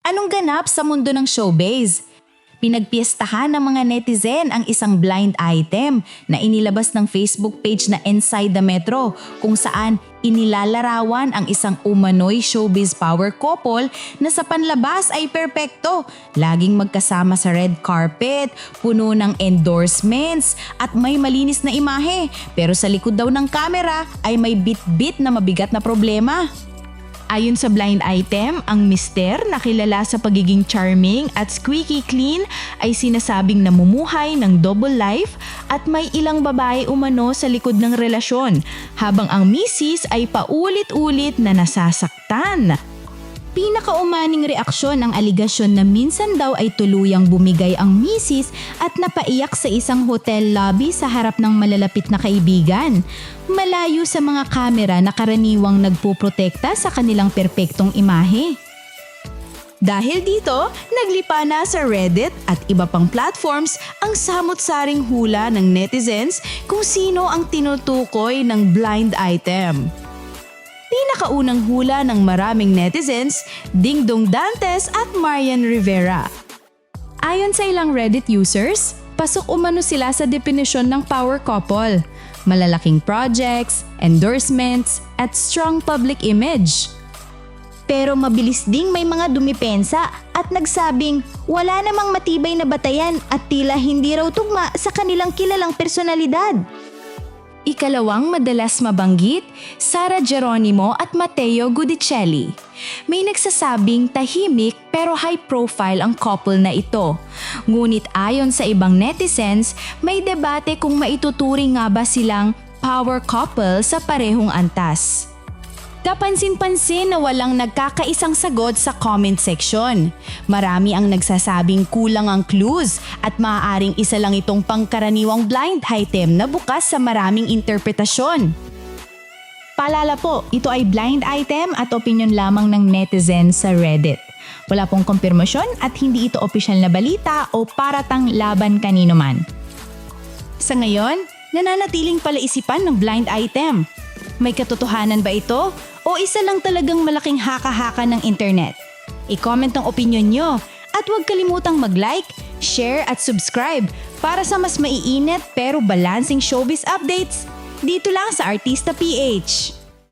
Anong ganap sa mundo ng showbiz? Pinagpiestahan ng mga netizen ang isang blind item na inilabas ng Facebook page na Inside the Metro kung saan inilalarawan ang isang umano'y showbiz power couple na sa panlabas ay perpekto. Laging magkasama sa red carpet, puno ng endorsements at may malinis na imahe. Pero sa likod daw ng kamera ay may bit-bit na mabigat na problema. Ayon sa blind item, ang mister na kilala sa pagiging charming at squeaky clean ay sinasabing namumuhay ng double life at may ilang babae umano sa likod ng relasyon, habang ang misis ay paulit-ulit na nasasaktan. Pinakaumaning reaksyon ang aligasyon na minsan daw ay tuluyang bumigay ang misis at napaiyak sa isang hotel lobby sa harap ng malalapit na kaibigan. Malayo sa mga kamera na karaniwang nagpuprotekta sa kanilang perpektong imahe. Dahil dito, naglipa na sa Reddit at iba pang platforms ang samot-saring hula ng netizens kung sino ang tinutukoy ng blind item. Pinakaunang hula ng maraming netizens, Dingdong Dantes at Marian Rivera. Ayon sa ilang Reddit users, pasok umano sila sa definisyon ng power couple, malalaking projects, endorsements, at strong public image. Pero mabilis ding may mga dumipensa at nagsabing wala namang matibay na batayan at tila hindi raw tugma sa kanilang kilalang personalidad. Ikalawang madalas mabanggit, Sara Geronimo at Matteo Gudicelli. May nagsasabing tahimik pero high profile ang couple na ito. Ngunit ayon sa ibang netizens, may debate kung maituturing nga ba silang power couple sa parehong antas. Kapansin-pansin na walang nagkakaisang sagot sa comment section. Marami ang nagsasabing kulang ang clues at maaaring isa lang itong pangkaraniwang blind item na bukas sa maraming interpretasyon. Paalala po, ito ay blind item at opinion lamang ng netizens sa Reddit. Wala pong kumpirmasyon at hindi ito opisyal na balita o paratang laban kanino man. Sa ngayon, nananatiling palaisipan ng blind item. May katotohanan ba ito o isa lang talagang malaking haka-haka ng internet? I-comment ang opinion nyo at huwag kalimutang mag-like, share at subscribe para sa mas maiinit pero balancing showbiz updates dito lang sa Artista PH.